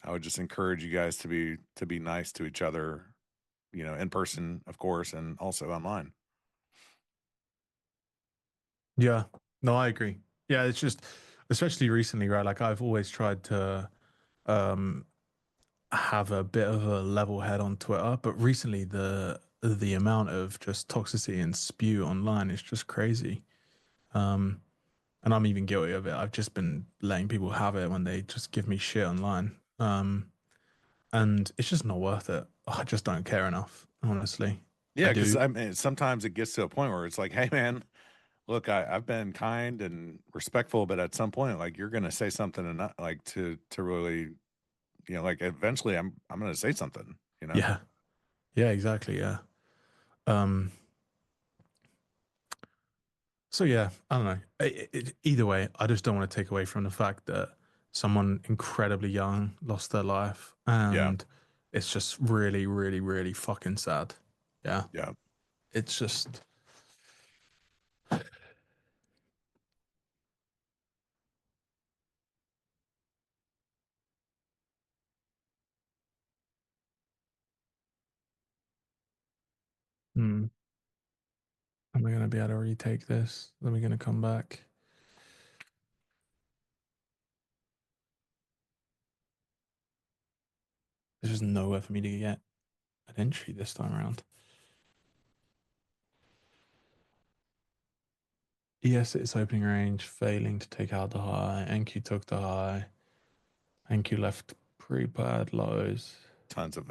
I would just encourage you guys to be nice to each other, in person, of course, and also online. Yeah. No, I agree. Yeah, it's just especially recently, right? Like I've always tried to um have a bit of a level head on Twitter, but recently the amount of just toxicity and spew online is just crazy. Um and I'm even guilty of it. I've just been letting people have it when they just give me shit online. And it's just not worth it. I just don't care enough, honestly. I Yeah, because do. I mean, sometimes it gets to a point where it's like, hey, man, look, I've been kind and respectful, but at some point, like you're gonna say something and not like to really, like eventually I'm gonna say something, you know? Yeah. Yeah, exactly. Yeah. Um So yeah, I don't know. Either way, I just don't want to take away from the fact that someone incredibly young lost their life, Yeah, and it's just really, really, really fucking sad. Yeah, yeah. it's just. Hmm, am I gonna be able to retake this? Are we gonna come back? There's just nowhere for me to get an entry this time around. Yes, it's opening range, failing to take out the high. NQ took the high. NQ left pretty bad lows. Tons of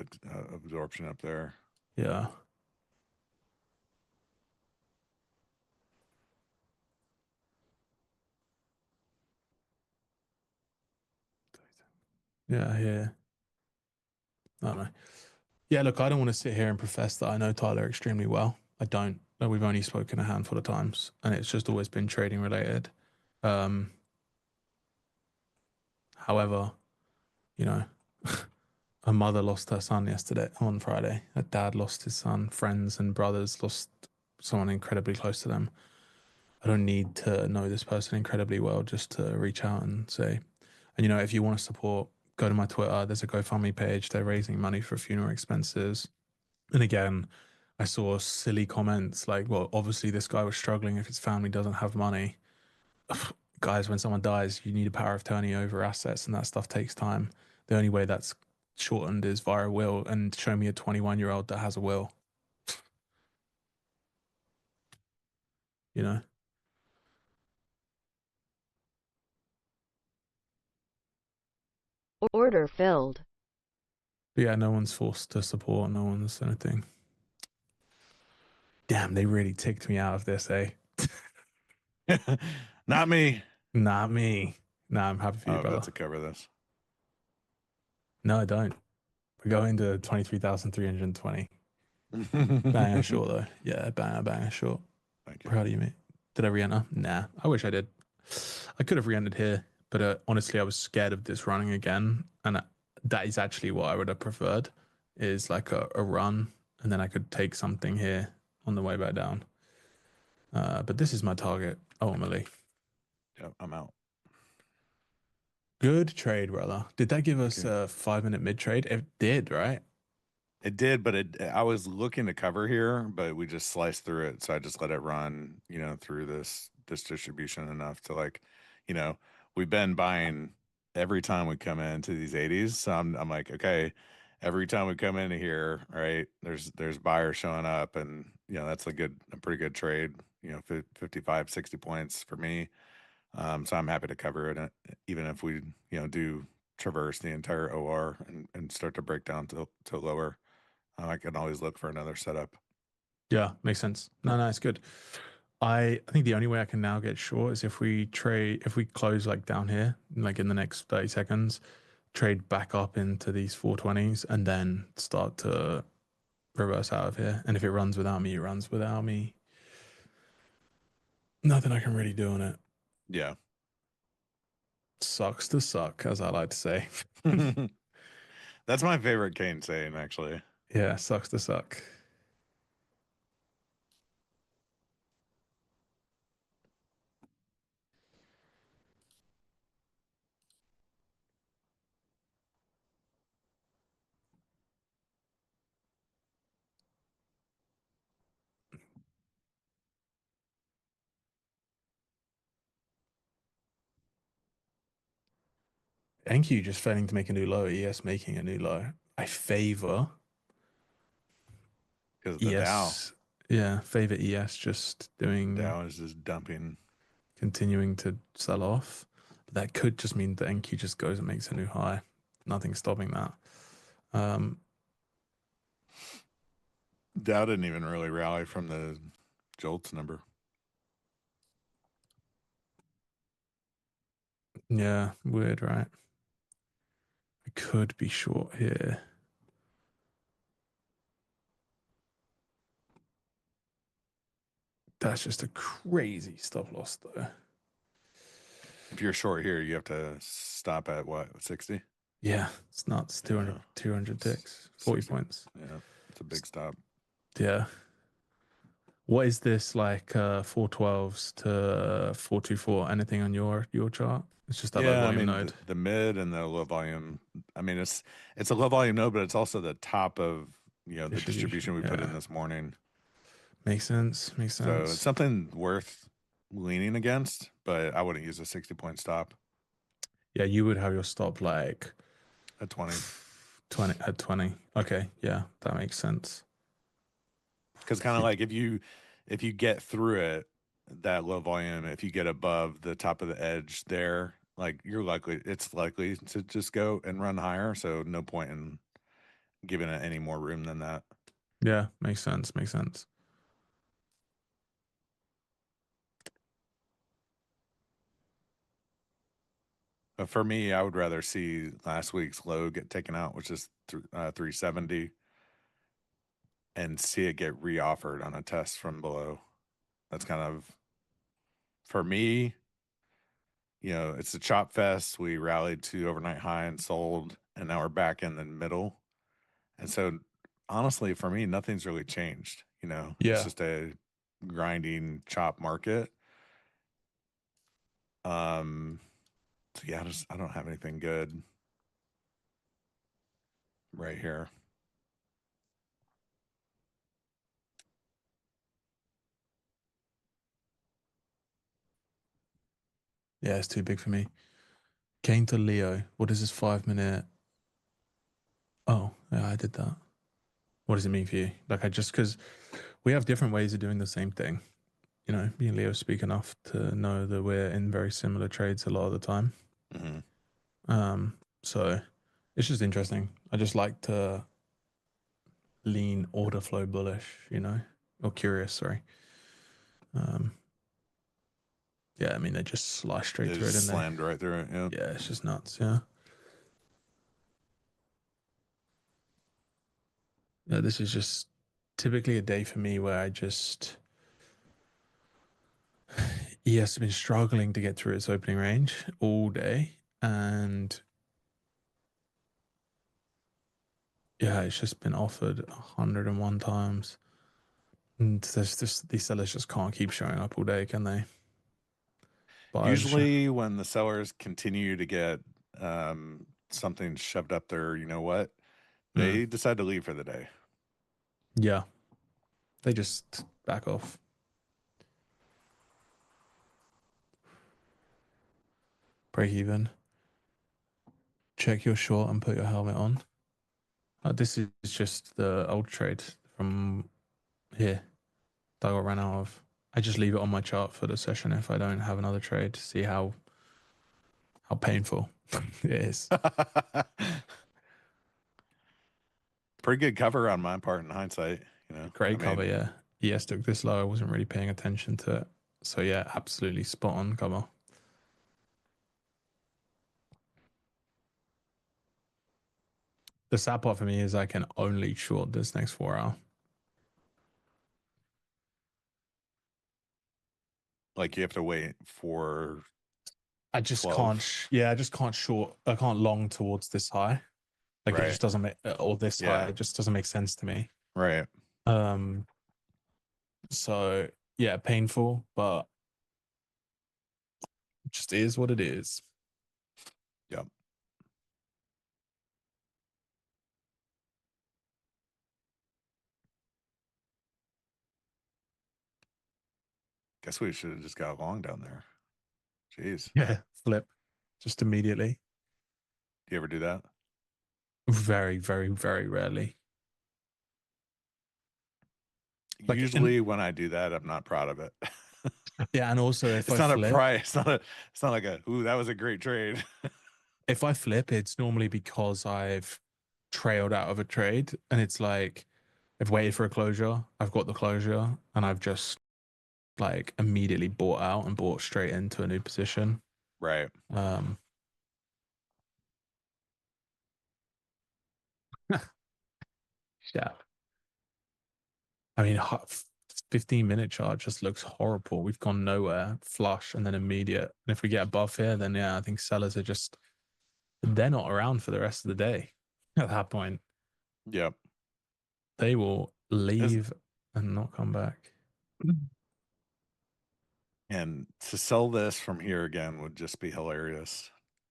absorption up there. Yeah. Yeah, yeah. I don't know. Yeah, look, I don't want to sit here and profess that I know Tyler extremely well. I don't. We've only spoken a handful of times, and it's just always been trading related. Um, However, you know, a mother lost her son yesterday on Friday. Her dad lost his son. Friends and brothers lost someone incredibly close to them. I don't need to know this person incredibly well just to reach out and say, and if you want to support, go to my Twitter. There's a GoFundMe page. They're raising money for funeral expenses. And again, I saw silly comments like, well, obviously this guy was struggling if his family doesn't have money. Guys, when someone dies, you need a power of attorney over assets, and that stuff takes time. The only way that's shortened is via a will, and show me a 21-year-old that has a will, you know? Order filled. But yeah, no one's forced to support, no one's anything. Damn, they really ticked me out of this, eh? Not me. Not me. Nah, I'm happy for I'm you, about brother. to cover this. No, I don't. We're going to 23,320. Banger Thank short though. Yeah, banger short. you. Proud of you, mate. Did I re-enter? Nah. I wish I did. I could have re-entered here, but honestly, I was scared of this running again, and that is actually what I would have preferred. Is like a run, and then I could take something here on the way back down. But this is my target ultimately. Yeah, I'm out. Good trade, brother. Did that give Thank us you. a 5 minute mid trade? It did, right? It did, but I was looking to cover here, but we just sliced through it. So I just let it run, through this distribution enough to like, you know, we've been buying every time we come into these 80s. So I'm like, okay, every time we come into here, right, there's buyers showing up and that's a pretty good trade, 55, 60 points for me. So I'm happy to cover it, even if we, do traverse the entire OR and start to break down to lower. I can always look for another setup. Yeah, makes sense. No, no, it's good. I think the only way I can now get short is if we close like down here, like in the next 30 seconds, trade back up into these 420s and then start to reverse out of here. And if it runs without me, it runs without me. Nothing I can really do on it. Yeah. Sucks to suck, as I like to say. That's my favorite Kane saying, actually. Yeah, sucks to suck. NQ just failing to make a new low, ES making a new low. I favor because the Dow ES. Yeah, favor ES just doing Dow is just dumping. continuing to sell off. But that could just mean that NQ just goes and makes a new high. Nothing stopping that. Um, Dow didn't even really rally from the Jolts number. yeah, weird, right? I could be short here. That's just a crazy stop loss though. If you're short here, you have to stop at what, 60? Yeah, it's nuts. Yeah. 200 ticks, 40 60. points. Yeah. It's a big stop. Yeah. What is this like 412s to 424? Anything on your chart? It's just that low Yeah, I volume mean node the mid and the low volume. I mean it's a low volume node, but it's also the top of the distribution. distribution we put in Yeah. this morning. Makes sense. Makes So it's sense. something worth leaning against, but I wouldn't use a 60-point stop Yeah, you would have your stop like at 20. 20 at 20. Okay, yeah, that makes sense. Because kind of like if you get through it, that low volume, if you get above the top of the edge there, like it's likely to just go and run higher. So no point in giving it any more room than that. Yeah, makes sense. Makes sense. But for me, I would rather see last week's low get taken out, which is 370, and see it get reoffered on a test from below. That's kind of for me. It's a chop fest. We rallied to overnight high and sold, and now we're back in the middle. And so, honestly, for me, nothing's really changed. It's Yeah. just a grinding chop market. Um, so yeah, I don't have anything good right here. Yeah, it's too big for me. Kane to Leo. What is this 5 minute? Oh, yeah, I did that. What does it mean for you? Like, I just because we have different ways of doing the same thing. Me and Leo speak enough to know that we're in very similar trades a lot of the time. Hmm. So it's just interesting. I just like to lean order flow bullish, or curious, sorry. Um, yeah, I mean, they just slice straight They through it, just and they, slammed right through it. Yeah. yeah, it's just nuts. Yeah. Yeah, this is just typically a day for me where he has been struggling to get through its opening range all day. And yeah, it's just been offered 101 times. And there's just these sellers just can't keep showing up all day, can they? Buyers, Usually, when the sellers continue to get something shoved up their, mm, they decide to leave for the day. yeah, they just back off. Break even. Check your short and put your helmet on. This is just the old trade from here that I got ran out of. I just leave it on my chart for the session if I don't have another trade to see how painful it is. Pretty good cover on my part in hindsight. I Great cover, mean, yeah. ES took this low. I wasn't really paying attention to it. So yeah, absolutely spot on cover. The sad part for me is I can only short this next 4 hour. like you have to wait for I just can't. 12, Yeah, I just can't short. I can't long towards this high. Like it right? just doesn't make or this high. Yeah, It just doesn't make sense to me. right. Um. So yeah, painful, but it just is what it is. Yep. Guess we should have just got along down there. Jeez. Yeah, flip just immediately. You ever do that? Very, very, very rarely. Like, and Usually when I do that, I'm not proud of it. yeah, and also if It's I not a flip, price. It's not like a, ooh, that was a great trade. it's normally because I've trailed out of a trade, and it's like I've waited for a closure, I've got the closure, and I've just like immediately bought out and bought straight into a new position. Right. Um, yeah, I mean, 15-minute chart just looks horrible. We've gone nowhere, flush, and then immediate. And if we get above here, then yeah, I think sellers are just, they're not around for the rest of the day. At that point, Yep. they will As, leave and not come back. and to sell this from here again would just be hilarious.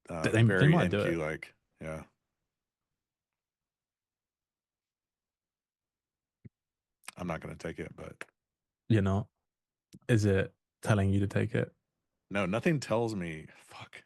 They Very might do NQ it. like. Yeah. I'm not going to take it, but You know, is it telling you to take it? no, nothing tells me. Fuck.